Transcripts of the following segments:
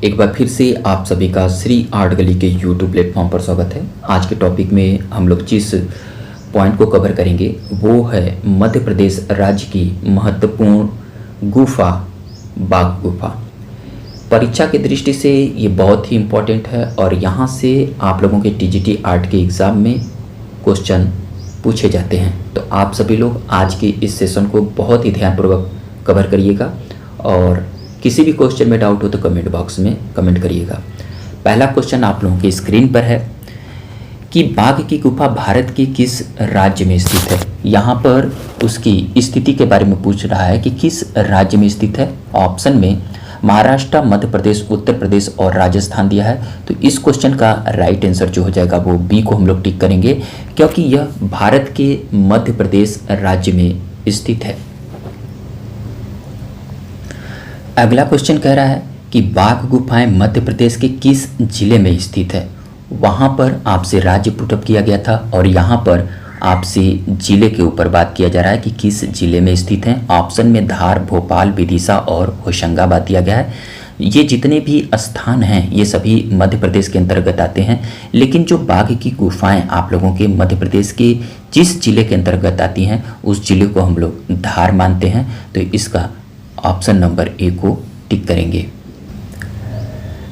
एक बार फिर से आप सभी का श्री आर्ट गली के यूट्यूब प्लेटफॉर्म पर स्वागत है। आज के टॉपिक में हम लोग जिस पॉइंट को कवर करेंगे वो है मध्य प्रदेश राज्य की महत्वपूर्ण गुफा बाघ गुफा। परीक्षा की दृष्टि से ये बहुत ही इम्पोर्टेंट है और यहाँ से आप लोगों के टीजीटी आर्ट के एग्ज़ाम में क्वेश्चन पूछे जाते हैं। तो आप सभी लोग आज के इस सेशन को बहुत ही ध्यानपूर्वक कवर करिएगा और किसी भी क्वेश्चन में डाउट हो तो कमेंट बॉक्स में कमेंट करिएगा। पहला क्वेश्चन आप लोगों की स्क्रीन पर है कि बाघ की गुफा भारत के किस राज्य में स्थित है। यहाँ पर उसकी स्थिति के बारे में पूछ रहा है कि किस राज्य में स्थित है। ऑप्शन में महाराष्ट्र, मध्य प्रदेश, उत्तर प्रदेश और राजस्थान दिया है। तो इस क्वेश्चन का राइट आंसर जो हो जाएगा वो बी को हम लोग टिक करेंगे, क्योंकि यह भारत के मध्य प्रदेश राज्य में स्थित है। अगला क्वेश्चन कह रहा है कि बाघ गुफाएं मध्य प्रदेश के किस जिले में स्थित है। वहाँ पर आपसे राज्य पुटअप किया गया था और यहाँ पर आपसे जिले के ऊपर बात किया जा रहा है कि किस जिले में स्थित हैं। ऑप्शन में धार, भोपाल, विदिशा और होशंगाबाद दिया गया है। ये जितने भी स्थान हैं ये सभी मध्य प्रदेश के अंतर्गत आते हैं, लेकिन जो बाघ की गुफाएं आप लोगों के मध्य प्रदेश के जिस जिले के अंतर्गत आती हैं उस जिले को हम लोग धार मानते हैं। तो इसका ऑप्शन नंबर ए को टिक करेंगे।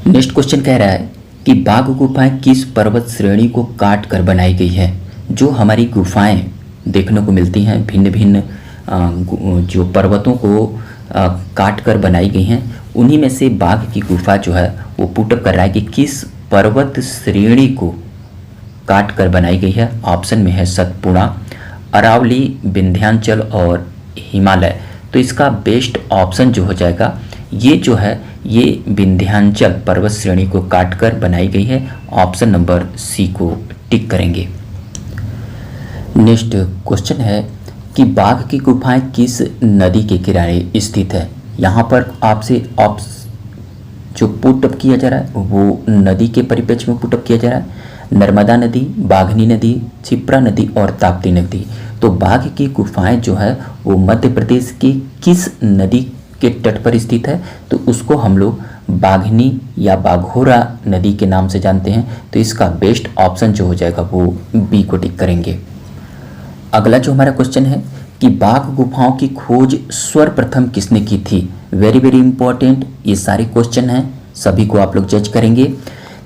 नेक्स्ट क्वेश्चन कह रहा है कि बाघ गुफाएं किस पर्वत श्रेणी को काट कर बनाई गई है। जो हमारी गुफाएं देखने को मिलती हैं भिन्न भिन्न जो पर्वतों को काट कर बनाई गई हैं, उन्हीं में से बाघ की गुफा जो है वो पुटअप कर रहा है कि किस पर्वत श्रेणी को काट कर बनाई गई है। ऑप्शन में है सतपुड़ा, अरावली, विंध्याचल और हिमालय। तो इसका बेस्ट ऑप्शन जो हो जाएगा ये जो है ये विंध्याचल पर्वत श्रेणी को काटकर बनाई गई है। ऑप्शन नंबर सी को टिक करेंगे। नेक्स्ट क्वेश्चन है कि बाघ की गुफाएं किस नदी के किनारे स्थित है। यहाँ पर आपसे जो पुटअप किया जा रहा है वो नदी के परिप्रेक्ष्य में पुटअप किया जा रहा है। नर्मदा नदी, बाघनी नदी, क्षिप्रा नदी और ताप्ती नदी। तो बाघ की गुफाएं जो है वो मध्य प्रदेश की किस नदी के तट पर स्थित है, तो उसको हम लोग बाघनी या बाघोरा नदी के नाम से जानते हैं। तो इसका बेस्ट ऑप्शन जो हो जाएगा वो बी को टिक करेंगे। अगला जो हमारा क्वेश्चन है कि बाघ गुफाओं की खोज सर्वप्रथम किसने की थी। वेरी वेरी इंपॉर्टेंट ये सारे क्वेश्चन हैं, सभी को आप लोग जज करेंगे।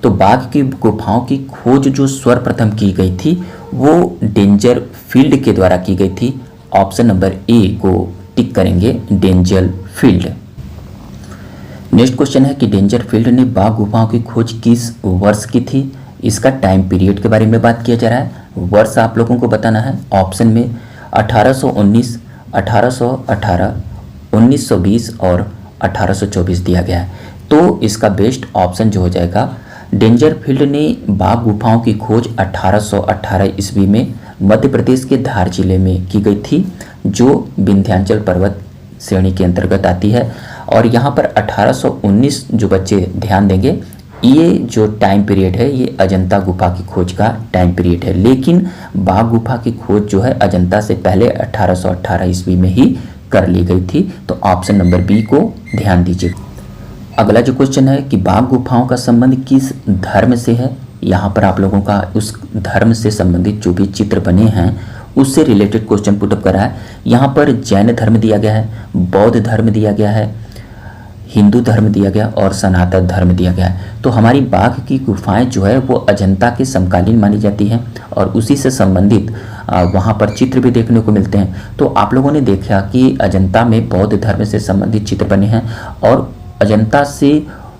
तो बाघ की गुफाओं की खोज जो सर्वप्रथम की गई थी वो डेंजर फील्ड के द्वारा की गई थी। ऑप्शन नंबर ए को टिक करेंगे, डेंजर फील्ड। नेक्स्ट क्वेश्चन है कि डेंजर फील्ड ने बाघ गुफाओं की खोज किस वर्ष की थी। इसका टाइम पीरियड के बारे में बात किया जा रहा है। वर्ष आप लोगों को बताना है। ऑप्शन में 1819, 1818, 1920 और 1824 दिया गया है। तो इसका बेस्ट ऑप्शन जो हो जाएगा डेंजर फील्ड ने बाघ गुफाओं की खोज 1818 ईस्वी में मध्य प्रदेश के धार जिले में की गई थी, जो विंध्याचल पर्वत श्रेणी के अंतर्गत आती है। और यहाँ पर 1819 जो बच्चे ध्यान देंगे, ये जो टाइम पीरियड है ये अजंता गुफा की खोज का टाइम पीरियड है, लेकिन बाघ गुफा की खोज जो है अजंता से पहले 1818 ईस्वी में ही कर ली गई थी। तो ऑप्शन नंबर बी को ध्यान दीजिए। अगला जो क्वेश्चन है कि बाघ गुफाओं का संबंध किस धर्म से है। यहाँ पर आप लोगों का उस धर्म से संबंधित जो भी चित्र बने हैं उससे रिलेटेड क्वेश्चन पुटअप करा है। यहाँ पर जैन धर्म दिया गया है, बौद्ध धर्म दिया गया है, हिंदू धर्म दिया गया और सनातन धर्म दिया गया है। तो हमारी बाघ की गुफाएं जो है वो अजंता के समकालीन मानी जाती हैं और उसी से संबंधित वहाँ पर चित्र भी देखने को मिलते हैं। तो आप लोगों ने देखा कि अजंता में बौद्ध धर्म से संबंधित चित्र बने हैं और अजंता से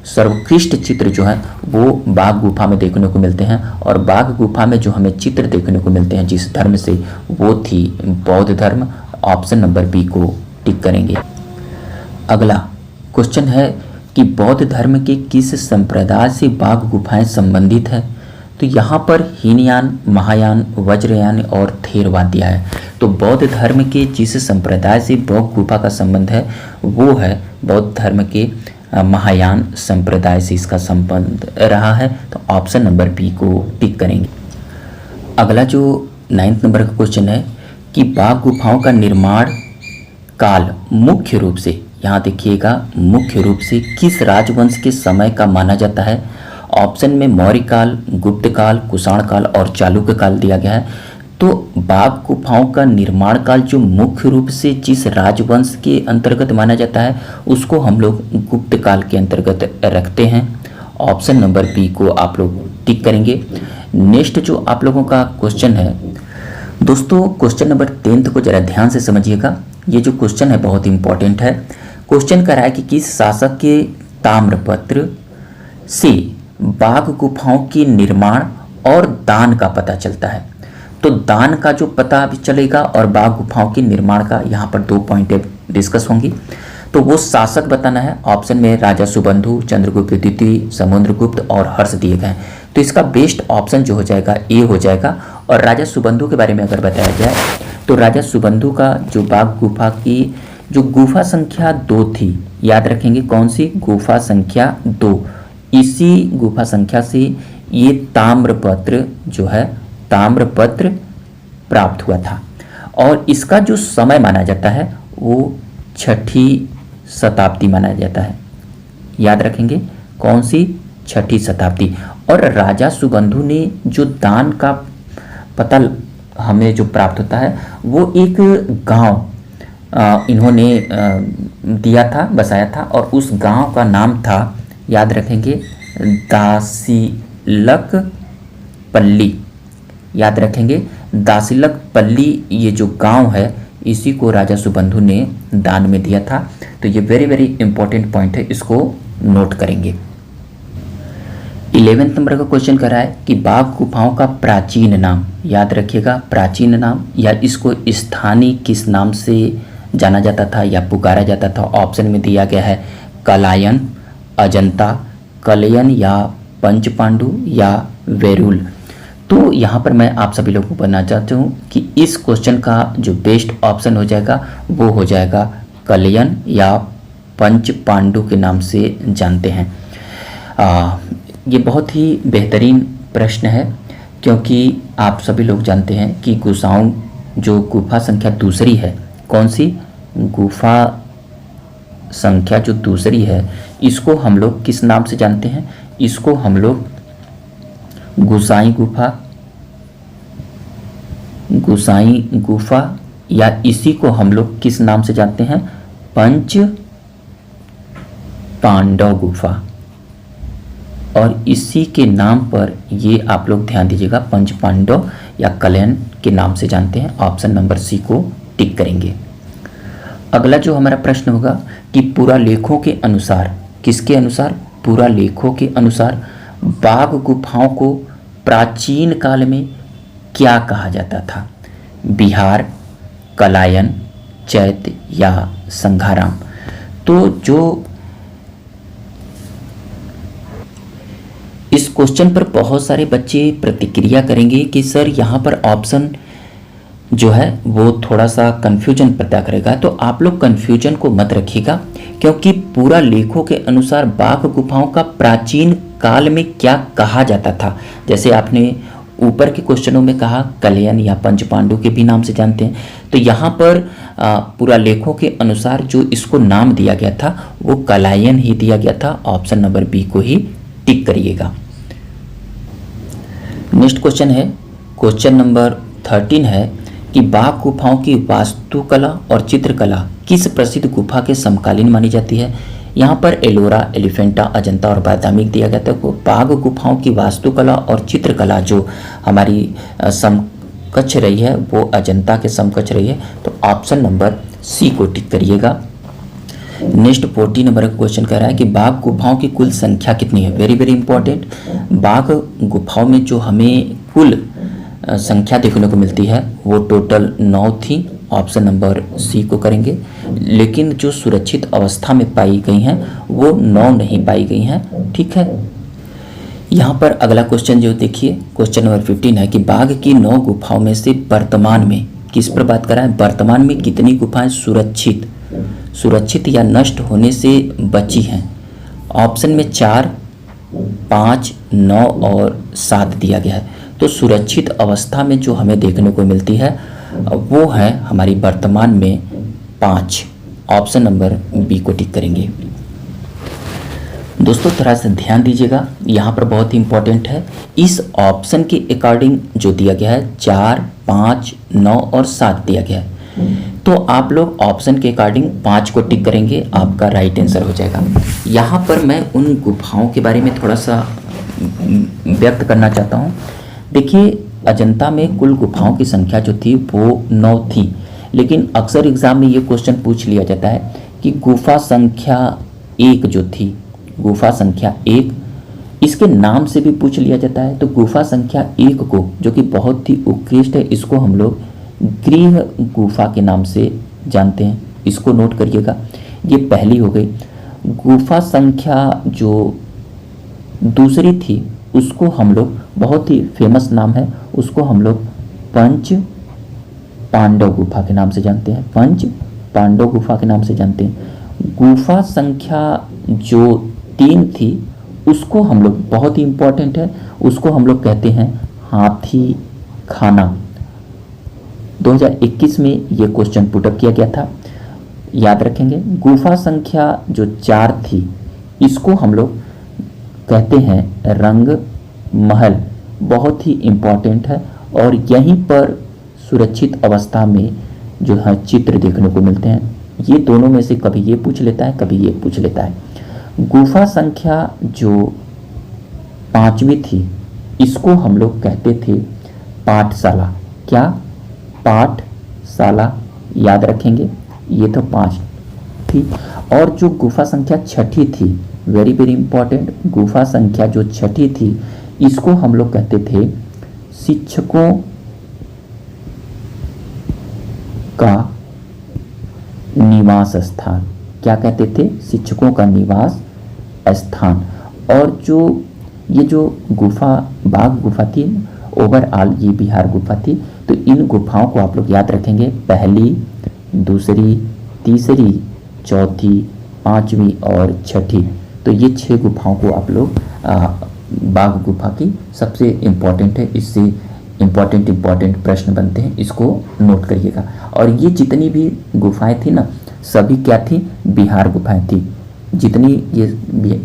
सर्वोत्कृष्ट चित्र जो है वो बाघ गुफा में देखने को मिलते हैं। और बाघ गुफा में जो हमें चित्र देखने को मिलते हैं जिस धर्म से, वो थी बौद्ध धर्म। ऑप्शन नंबर बी को टिक करेंगे। अगला क्वेश्चन है कि बौद्ध धर्म के किस संप्रदाय से बाघ गुफाएं संबंधित है। तो यहाँ पर हीनयान, महायान, वज्रयान और थेरवाद दिया है। तो बौद्ध धर्म के जिस संप्रदाय से बाघ गुफा का संबंध है वो है बौद्ध धर्म के महायान संप्रदाय से इसका संबंध रहा है। तो ऑप्शन नंबर बी को टिक करेंगे। अगला जो 9th नंबर का क्वेश्चन है कि बाघ गुफाओं का निर्माण काल मुख्य रूप से यहाँ देखिएगा मुख्य रूप से किस राजवंश के समय का माना जाता है। ऑप्शन में मौर्य काल, गुप्त काल, कुषाण काल और चालुक्य काल दिया गया है। तो बाघ गुफाओं का निर्माण काल जो मुख्य रूप से जिस राजवंश के अंतर्गत माना जाता है उसको हम लोग गुप्त काल के अंतर्गत रखते हैं। ऑप्शन नंबर बी को आप लोग टिक करेंगे। नेक्स्ट जो आप लोगों का क्वेश्चन है दोस्तों, क्वेश्चन नंबर 10 को जरा ध्यान से समझिएगा। ये जो क्वेश्चन है बहुत इंपॉर्टेंट है। क्वेश्चन कर रहा है कि किस शासक के ताम्रपत्र से बाघ गुफाओं के निर्माण और दान का पता चलता है। तो दान का जो पता अभी चलेगा और बाघ गुफाओं के निर्माण का यहाँ पर 2 पॉइंट डिस्कस होंगी। तो वो शासक बताना है। ऑप्शन में राजा सुबंधु, चंद्रगुप्त द्वितीय, समुद्रगुप्त और हर्ष दिए गए हैं। तो इसका बेस्ट ऑप्शन जो हो जाएगा ए हो जाएगा। और राजा सुबंधु के बारे में अगर बताया जाए तो राजा सुबंधु का जो बाघ गुफा की जो गुफा संख्या 2 थी, याद रखेंगे कौन सी गुफा संख्या 2, इसी गुफा संख्या से ये ताम्रपत्र जो है ताम्रपत्र प्राप्त हुआ था। और इसका जो समय माना जाता है वो 6ठी शताब्दी माना जाता है। याद रखेंगे कौन सी, 6ठी शताब्दी। और राजा सुबंधु ने जो दान का पता हमें जो प्राप्त होता है वो एक गांव इन्होंने दिया था, बसाया था। और उस गांव का नाम था, याद रखेंगे, दासिलक पल्ली। याद रखेंगे दासिलक पल्ली, ये जो गांव है इसी को राजा सुबंधु ने दान में दिया था। तो ये वेरी वेरी इंपॉर्टेंट पॉइंट है, इसको नोट करेंगे। 11 नंबर का क्वेश्चन कर रहा है कि बाघ गुफाओं का प्राचीन नाम, याद रखिएगा प्राचीन नाम, या इसको स्थानीय किस नाम से जाना जाता था या पुकारा जाता था। ऑप्शन में दिया गया है कलायन, अजंता, कलयन या पंचपांडु या वेरुल। तो यहाँ पर मैं आप सभी लोगों को बताना चाहता हूँ कि इस क्वेश्चन का जो बेस्ट ऑप्शन हो जाएगा वो हो जाएगा कलयन या पंचपांडु के नाम से जानते हैं। ये बहुत ही बेहतरीन प्रश्न है क्योंकि आप सभी लोग जानते हैं कि गुफाओं जो गुफा संख्या दूसरी है, कौन सी गुफा संख्या जो दूसरी है, इसको हम लोग किस नाम से जानते हैं। इसको हम लोग गुसाई गुफा, गुसाई गुफा, या इसी को हम लोग किस नाम से जानते हैं, पंच पांडव गुफा। और इसी के नाम पर ये आप लोग ध्यान दीजिएगा पंच पांडव या कलयन के नाम से जानते हैं। ऑप्शन नंबर सी को टिक करेंगे। अगला जो हमारा प्रश्न होगा कि पुरालेखों के अनुसार, किसके अनुसार, पुरालेखों के अनुसार बाघ गुफाओं को प्राचीन काल में क्या कहा जाता था। बिहार, कलायन, चैत्य या संघाराम। तो जो इस क्वेश्चन पर बहुत सारे बच्चे प्रतिक्रिया करेंगे कि सर यहाँ पर ऑप्शन जो है वो थोड़ा सा कन्फ्यूजन पैदा करेगा। तो आप लोग कन्फ्यूजन को मत रखिएगा क्योंकि पूरा लेखों के अनुसार बाघ गुफाओं का प्राचीन काल में क्या कहा जाता था। जैसे आपने ऊपर के क्वेश्चनों में कहा कलयन या पंचपांडु के भी नाम से जानते हैं, तो यहाँ पर पूरा लेखों के अनुसार जो इसको नाम दिया गया था वो कलायन ही दिया गया था। ऑप्शन नंबर बी को ही टिक करिएगा। नेक्स्ट क्वेश्चन है, क्वेश्चन नंबर 13 है कि बाघ गुफाओं की वास्तुकला और चित्रकला किस प्रसिद्ध गुफा के समकालीन मानी जाती है। यहाँ पर एलोरा, एलिफेंटा, अजंता और बादामिक दिया गया था। तो बाघ गुफाओं की वास्तुकला और चित्रकला जो हमारी समकक्ष रही है वो अजंता के समकक्ष रही है। तो ऑप्शन नंबर सी को टिक करिएगा। नेक्स्ट 14 नंबर का क्वेश्चन कह रहा है कि बाघ गुफाओं की कुल संख्या कितनी है। Very very important. बाघ गुफाओं में जो हमें कुल संख्या देखने को मिलती है वो टोटल 9 थी। ऑप्शन नंबर सी को करेंगे। लेकिन जो सुरक्षित अवस्था में पाई गई हैं वो 9 नहीं पाई गई हैं। ठीक है, यहाँ पर अगला क्वेश्चन जो देखिए, क्वेश्चन नंबर 15 है कि बाघ की 9 गुफाओं में से वर्तमान में, किस पर बात कर रहा है, वर्तमान में कितनी गुफाएं सुरक्षित या नष्ट होने से बची हैं। ऑप्शन में 4, 5, 9 और 7 दिया गया है। तो सुरक्षित अवस्था में जो हमें देखने को मिलती है वो है हमारी वर्तमान में 5। ऑप्शन नंबर बी को टिक करेंगे। दोस्तों थोड़ा सा ध्यान दीजिएगा, यहाँ पर बहुत ही इंपॉर्टेंट है। इस ऑप्शन के अकॉर्डिंग जो दिया गया है 4, 5, 9 और 7 दिया गया है, तो आप लोग ऑप्शन के अकॉर्डिंग 5 को टिक करेंगे, आपका राइट आंसर हो जाएगा। यहाँ पर मैं उन गुफाओं के बारे में थोड़ा सा व्यक्त करना चाहता हूँ। देखिए, अजंता में कुल गुफाओं की संख्या जो थी वो 9 थी, लेकिन अक्सर एग्जाम में ये क्वेश्चन पूछ लिया जाता है कि गुफा संख्या 1 जो थी, गुफा संख्या 1, इसके नाम से भी पूछ लिया जाता है। तो गुफा संख्या 1 को, जो कि बहुत ही उत्कृष्ट है, इसको हम लोग गृह गुफा के नाम से जानते हैं, इसको नोट करिएगा। ये पहली हो गई। गुफा संख्या जो दूसरी थी उसको हम लोग, बहुत ही फेमस नाम है, उसको हम लोग पंच पांडव गुफा के नाम से जानते हैं, पंच पांडव गुफा के नाम से जानते हैं। गुफा संख्या जो 3 थी उसको हम लोग, बहुत ही इंपॉर्टेंट है, उसको हम लोग कहते हैं हाथी खाना। 2021 में ये क्वेश्चन पुटअप किया गया था, याद रखेंगे। गुफा संख्या जो 4 थी इसको हम लोग कहते हैं रंग महल, बहुत ही इम्पॉर्टेंट है, और यहीं पर सुरक्षित अवस्था में जो है चित्र देखने को मिलते हैं। ये दोनों में से कभी ये पूछ लेता है, कभी ये पूछ लेता है। गुफा संख्या जो 5वीं थी इसको हम लोग कहते थे पाठशाला। क्या? पाठशाला, याद रखेंगे। ये तो 5 थी। और जो गुफा संख्या 6 थी, वेरी वेरी इंपॉर्टेंट, गुफा संख्या जो 6 थी इसको हम लोग कहते थे शिक्षकों का निवास स्थान। क्या कहते थे? शिक्षकों का निवास स्थान। और जो ये जो गुफा, बाघ गुफा थी, ओवरऑल ये बिहार गुफा थी। तो इन गुफाओं को आप लोग याद रखेंगे, पहली, दूसरी, तीसरी, चौथी, 5वीं और 6ठी। तो ये 6 गुफाओं को आप लोग बाघ गुफा की सबसे इम्पॉर्टेंट है, इससे इम्पॉर्टेंट प्रश्न बनते हैं, इसको नोट करिएगा। और ये जितनी भी गुफाएं थी ना, सभी क्या थी? बिहार गुफाएं थी। जितनी ये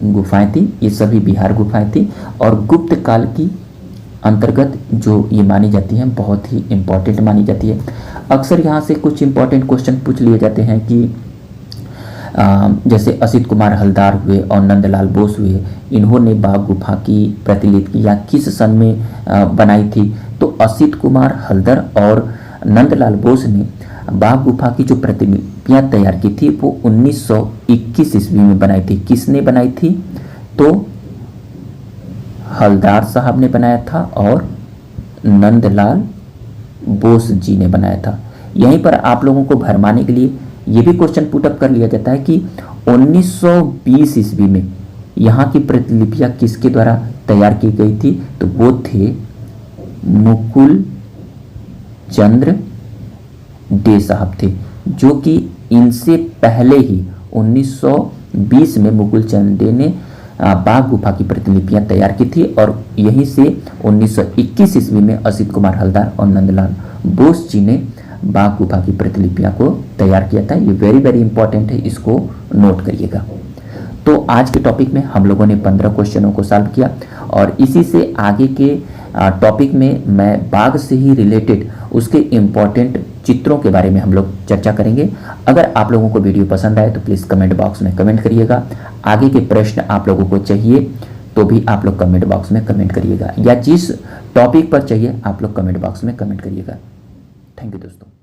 गुफाएं थी ये सभी बिहार गुफाएं थी, और गुप्त काल की अंतर्गत जो ये मानी जाती हैं, बहुत ही इम्पॉर्टेंट मानी जाती है। अक्सर यहाँ से कुछ इम्पॉर्टेंट क्वेश्चन पूछ लिए जाते हैं कि जैसे असित कुमार हलदार हुए और नंदलाल बोस हुए, इन्होंने बाघ गुफा की प्रतिलिपि या किस सन में बनाई थी? तो असित कुमार हलदर और नंदलाल बोस ने बाघ गुफा की जो प्रतिलिपियां तैयार की थी वो 1921 ईस्वी में बनाई थी। किसने बनाई थी? तो हलदार साहब ने बनाया था और नंदलाल बोस जी ने बनाया था। यहीं पर आप लोगों को भरमाने के लिए ये भी क्वेश्चन पुटअप कर लिया जाता है कि 1920 ईस्वी में यहाँ की प्रतिलिपियां किसके द्वारा तैयार की गई थी? तो वो थे मुकुल चंद्र डे साहब थे, जो कि इनसे पहले ही 1920 में मुकुल चंद्र डे ने बाघ गुफा की प्रतिलिपियां तैयार की थी, और यहीं से 1921 ईस्वी में असित कुमार हलदार और नंदलाल बोस जी ने बाघ गुफा की प्रतिलिपियां को तैयार किया था। ये वेरी वेरी इंपॉर्टेंट है, इसको नोट करिएगा। तो आज के टॉपिक में हम लोगों ने 15 क्वेश्चनों को सॉल्व किया, और इसी से आगे के टॉपिक में मैं बाघ से ही रिलेटेड उसके इम्पॉर्टेंट चित्रों के बारे में हम लोग चर्चा करेंगे। अगर आप लोगों को वीडियो पसंद आए तो प्लीज़ कमेंट बॉक्स में कमेंट करिएगा। आगे के प्रश्न आप लोगों को चाहिए तो भी आप लोग कमेंट बॉक्स में कमेंट करिएगा, या जिस टॉपिक पर चाहिए आप लोग कमेंट बॉक्स में कमेंट करिएगा। थैंक यू दोस्तों।